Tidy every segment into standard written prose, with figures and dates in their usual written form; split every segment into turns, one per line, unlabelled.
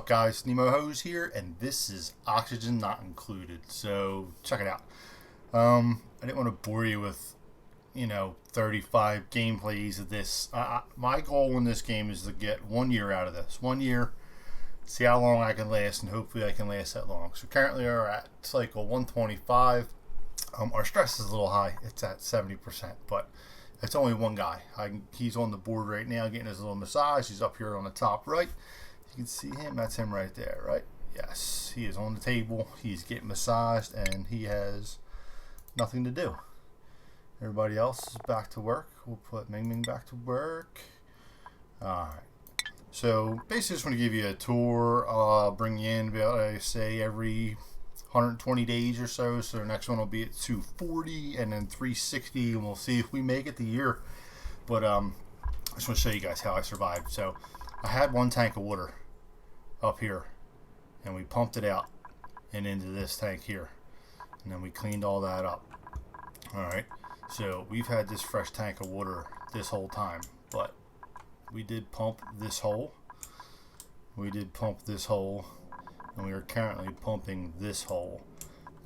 up, guys? Nemo Hose here, and this is Oxygen Not Included. So check it out. I didn't want to bore you with 35 gameplays of this. My goal in this game is to get 1 year out of this. 1 year, see how long I can last, and hopefully I can last that long. So currently we're at cycle 125. Our stress is a little high. It's at 70%, but it's only one guy. He's on the board right now getting his little massage. He's up here on the top right. You can see him. That's him right there, right? Yes, he is on the table. He's getting massaged, and he has nothing to do. Everybody else is back to work. We'll put Ming Ming back to work. Alright. So basically just want to give you a tour. I'll bring you in about, I say, every 120 days or so. So the next one will be at 240 and then 360, and we'll see if we make it the year. But I just want to show you guys how I survived. So I had one tank of water up here, and we pumped it out and into this tank here, and then we cleaned all that up. Alright, so we've had this fresh tank of water this whole time, but we did pump this hole. We did pump this hole, and we are currently pumping this hole.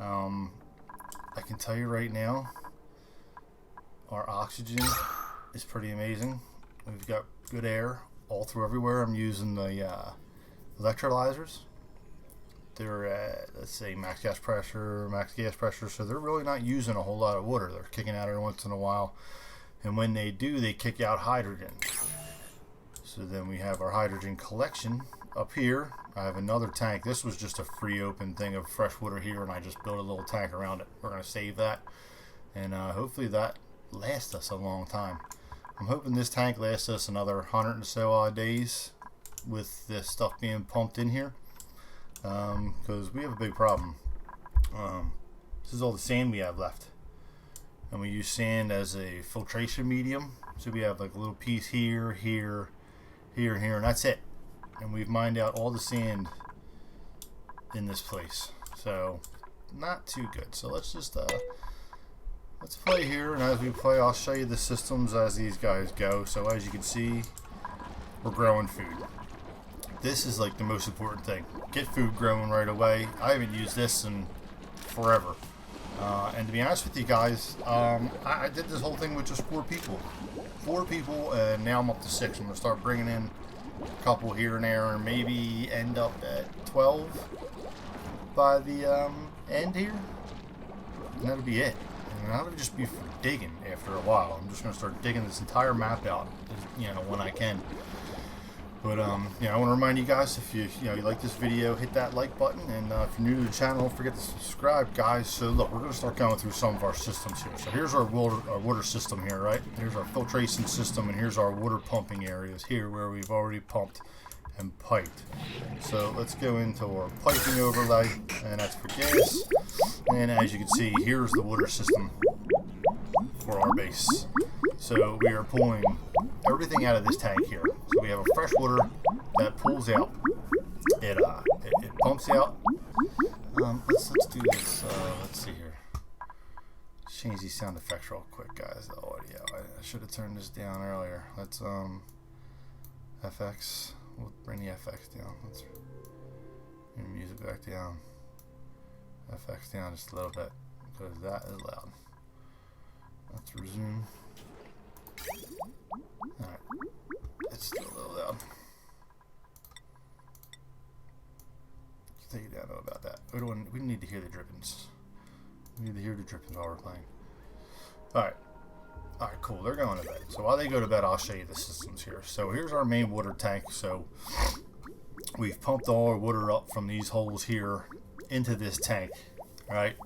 I can tell you right now, our oxygen is pretty amazing. We've got good air all through everywhere. I'm using the electrolyzers. They're at, let's say, max gas pressure, so they're really not using a whole lot of water. They're kicking out every once in a while, and when they do, they kick out hydrogen. So then we have our hydrogen collection up here. I have another tank. This was just a free open thing of fresh water here, and I just built a little tank around it. We're going to save that, and hopefully that lasts us a long time. I'm hoping this tank lasts us another 100 and so odd days with this stuff being pumped in here, because we have a big problem. This is all the sand we have left, and we use sand as a filtration medium. So we have like a little piece here, here, here, and here, and that's it. And we've mined out all the sand in this place, so not too good. So let's just let's play here, and as we play, I'll show you the systems as these guys go. So as you can see, we're growing food. This is like the most important thing. Get food growing right away. I haven't used this in forever. And to be honest with you guys, I did this whole thing with just 4 people. 4 people, and now I'm up to 6. I'm going to start bringing in a couple here and there, and maybe end up at 12 by the end here. And that'll be it. And that'll just be for digging after a while. I'm just going to start digging this entire map out, when I can. But I want to remind you guys, if you like this video, hit that like button, and if you're new to the channel, don't forget to subscribe, guys. So look, we're going to start going through some of our systems here. So here's our water system here, right? Here's our filtration system, and here's our water pumping areas here where we've already pumped and piped. So let's go into our piping overlay, and that's for gas. And as you can see, here's the water system for our base. So we are pulling everything out of this tank here. So we have a fresh water that pulls out. It pumps out. Let's do this. Let's see here. Change these sound effects real quick, guys. The audio. I should have turned this down earlier. Let's FX. We'll bring the FX down. Let's bring the music back down. FX down just a little bit because that is loud. Let's resume. Alright. It's still a little loud. Take it down. Know about that. We don't need to hear the drippings. We need to hear the drippings while we're playing. Alright. Alright, cool. They're going to bed. So while they go to bed, I'll show you the systems here. So here's our main water tank. So we've pumped all our water up from these holes here into this tank. Right?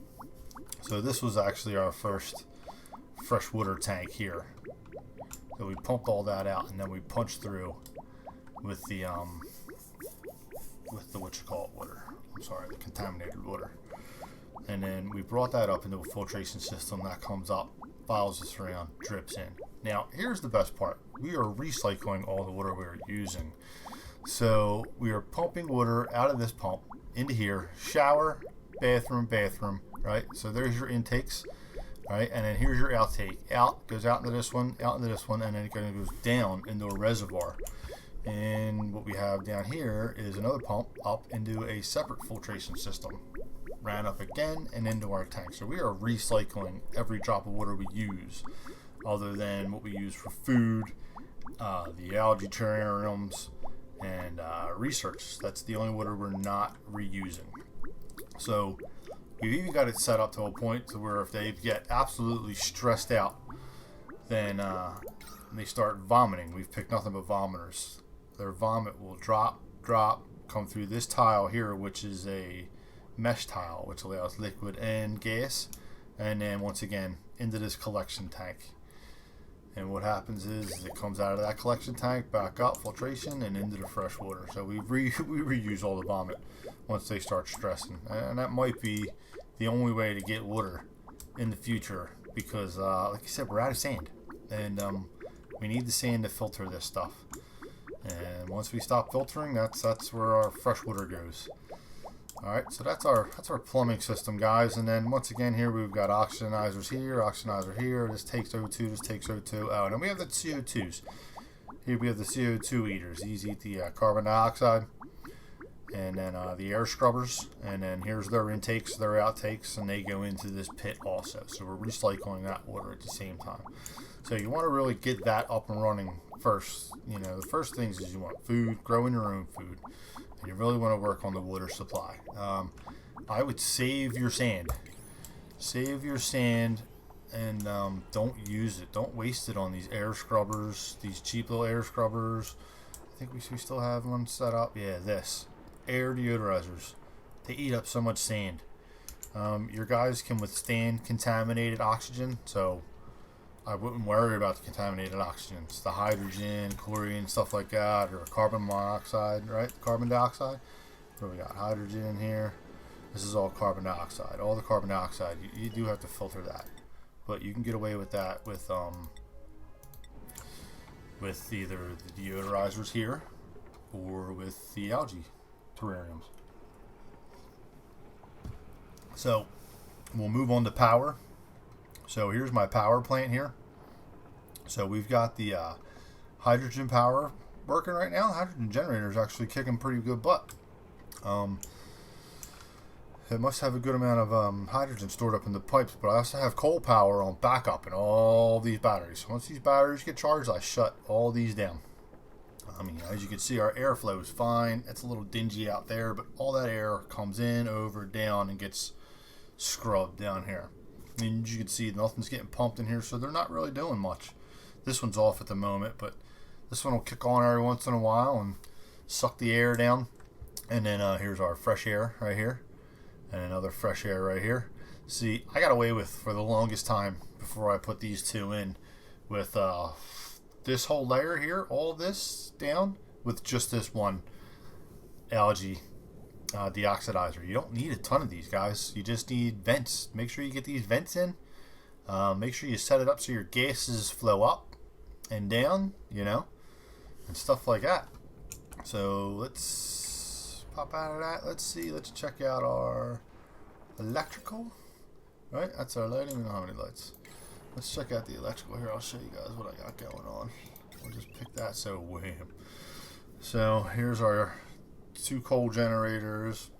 So this was actually our first freshwater tank here. So we pumped all that out, and then we punched through with the water. I'm sorry, the contaminated water. And then we brought that up into a filtration system that comes up, follows us around, drips in. Now, here's the best part. We are recycling all the water we are using. So we are pumping water out of this pump into here, shower, bathroom, right? So there's your intakes. Right, and then here's your outtake. Out goes out into this one, and then it goes down into a reservoir. And what we have down here is another pump up into a separate filtration system. Ran up again and into our tank. So we are recycling every drop of water we use, other than what we use for food, the algae terrariums, and research. That's the only water we're not reusing. So we've even got it set up to a point to where if they get absolutely stressed out, then they start vomiting. We've picked nothing but vomiters. Their vomit will drop, come through this tile here, which is a mesh tile, which allows liquid and gas, and then once again into this collection tank. And what happens is it comes out of that collection tank, back up, filtration, and into the fresh water. So we reuse all the vomit once they start stressing. And that might be the only way to get water in the future, because like I said, we're out of sand. And we need the sand to filter this stuff. And once we stop filtering, that's where our fresh water goes. Alright, so that's our plumbing system, guys. And then once again here we've got oxygenizers here, this takes O2, this takes O2. Oh, and then we have the CO2s. Here we have the CO2 eaters. These eat the carbon dioxide. And then the air scrubbers. And then here's their intakes, their outtakes, and they go into this pit also. So we're recycling that water at the same time. So you want to really get that up and running first. You know, the first things is you want food, growing your own food. And you really want to work on the water supply. I would save your sand. Save your sand, and don't use it. Don't waste it on these air scrubbers, these cheap little air scrubbers. I think we still have one set up. Yeah, this. Air deodorizers. They eat up so much sand. Your guys can withstand contaminated oxygen, so I wouldn't worry about the contaminated oxygen. It's the hydrogen, chlorine, stuff like that, or carbon monoxide, right? Carbon dioxide. Where we got hydrogen in here. This is all carbon dioxide. All the carbon dioxide, you do have to filter that, but you can get away with that with either the deodorizers here or with the algae terrariums. So we'll move on to power. So here's my power plant here. So we've got the hydrogen power working right now. The hydrogen generator is actually kicking pretty good butt. It must have a good amount of hydrogen stored up in the pipes, but I also have coal power on backup in all these batteries. Once these batteries get charged, I shut all these down. I mean, as you can see, our airflow is fine. It's a little dingy out there, but all that air comes in, over, down, and gets scrubbed down here. And you can see nothing's getting pumped in here, so they're not really doing much. This one's off at the moment, but this one will kick on every once in a while and suck the air down. And then here's our fresh air right here, and another fresh air right here. See, I got away with, for the longest time before I put these two in, with this whole layer here, all this down, with just this one algae deoxidizer. You don't need a ton of these, guys. You just need vents. Make sure you get these vents in. Make sure you set it up so your gases flow up and down, you know, and stuff like that. So let's pop out of that. Let's see. Let's check out our electrical. Right, that's our lighting. We don't have any lights. Let's check out the electrical here. I'll show you guys what I got going on. We'll just pick that. So wham. So here's our two coal generators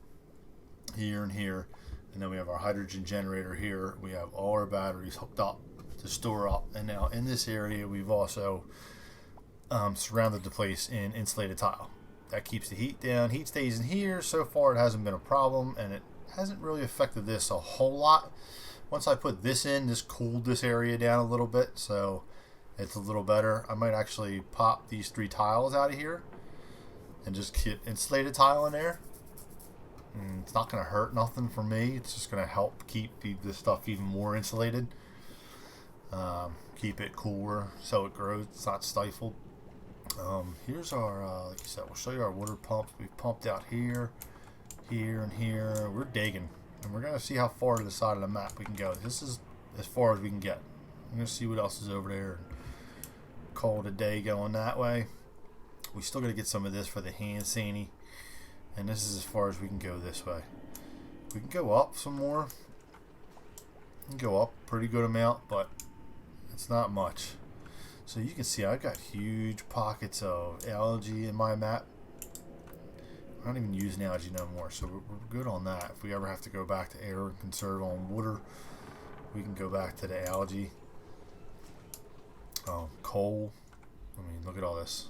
here and here, and then we have our hydrogen generator here. We have all our batteries hooked up to store up, and now in this area we've also surrounded the place in insulated tile. That keeps the heat down. Heat stays in here. So far it hasn't been a problem, and it hasn't really affected this a whole lot. Once I put this in, this cooled this area down a little bit, so it's a little better. I might actually pop these 3 tiles out of here and just get insulated tile in there. And it's not going to hurt nothing for me. It's just going to help keep this stuff even more insulated. Keep it cooler so it grows. It's not stifled. Here's our, like I said, we'll show you our water pumps. We've pumped out here, here, and here. We're digging. And we're going to see how far to the side of the map we can go. This is as far as we can get. I'm going to see what else is over there. And call it a day going that way. We still got to get some of this for the hand sani. And this is as far as we can go this way. We can go up some more. We can go up a pretty good amount, but it's not much. So you can see I've got huge pockets of algae in my map. I'm not even using algae no more, so we're good on that. If we ever have to go back to air and conserve on water, we can go back to the algae. Coal. I mean, look at all this.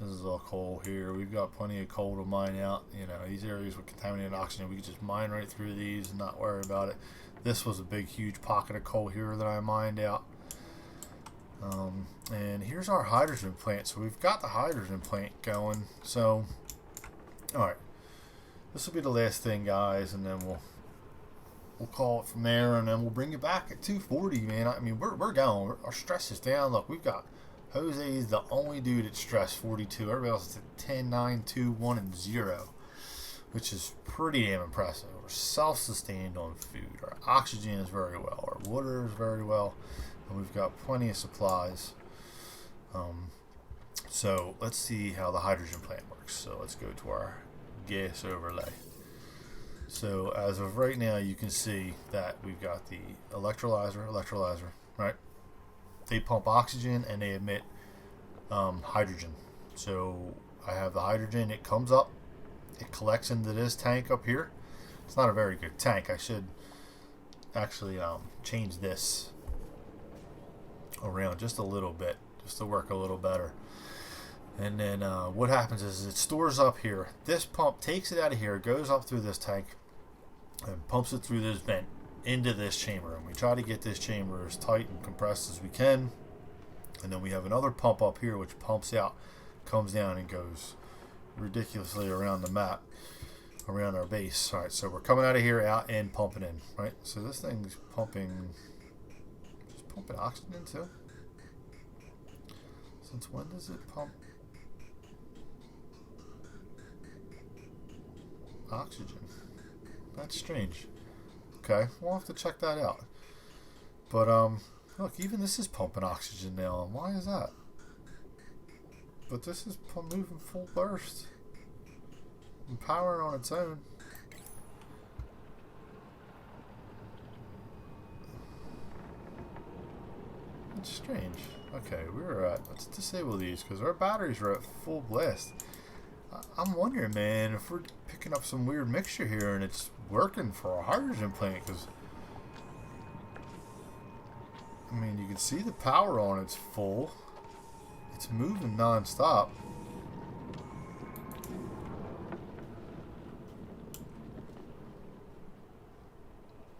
This is all coal here. We've got plenty of coal to mine out. You know, these areas with contaminated oxygen, we can just mine right through these and not worry about it. This was a big, huge pocket of coal here that I mined out. And here's our hydrogen plant. So we've got the hydrogen plant going. So, all right, this will be the last thing, guys, and then we'll call it from there, and then we'll bring you back at 240, man. I mean, we're going. Our stress is down. Look, we've got Jose's the only dude at stress 42. Everybody else is at 10, 9, 2, 1, and 0, which is pretty damn impressive. We're self-sustained on food. Our oxygen is very well. Our water is very well. And we've got plenty of supplies. So let's see how the hydrogen plant works. So let's go to our gas overlay. So as of right now, you can see that we've got the electrolyzer, right? They pump oxygen and they emit hydrogen. So I have the hydrogen, it comes up, it collects into this tank up here. It's not a very good tank. I should actually change this around just a little bit, just to work a little better. And then what happens is it stores up here. This pump takes it out of here, goes up through this tank, and pumps it through this vent into this chamber. And we try to get this chamber as tight and compressed as we can. And then we have another pump up here which pumps out, comes down, and goes ridiculously around the map, around our base. All right, so we're coming out of here, out, and pumping in, right? So this thing's pumping oxygen too. Since when does it pump oxygen? That's strange. Okay, we'll have to check that out. But look, even this is pumping oxygen now. And why is that? But this is moving full burst and powering on its own. It's strange. Okay, let's disable these because our batteries are at full blast. I'm wondering, man, if we're picking up some weird mixture here and it's working for our hydrogen plant, because I mean, you can see the power on it's full. It's moving non-stop.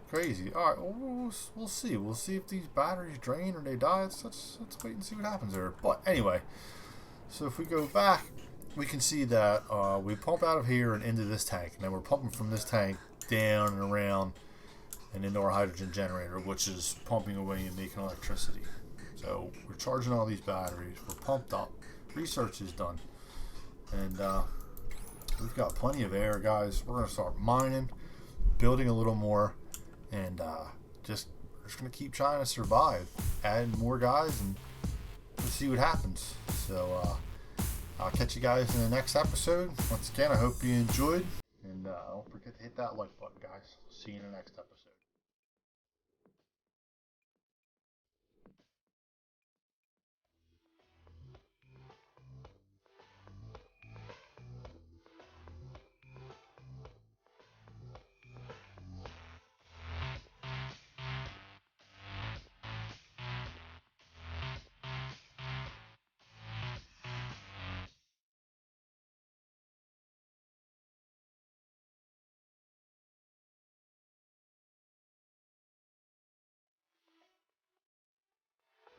Crazy. All right, well, we'll see. We'll see if these batteries drain or they die. Let's wait and see what happens there. But anyway, so if we go back, we can see that we pump out of here and into this tank. And then we're pumping from this tank down and around and into our hydrogen generator, which is pumping away and making electricity. So we're charging all these batteries. We're pumped up. Research is done. And we've got plenty of air, guys. We're going to start mining, building a little more, and we're just going to keep trying to survive, adding more guys, and we'll see what happens. So I'll catch you guys in the next episode. Once again, I hope you enjoyed, and don't forget to hit that like button, guys. See you in the next episode.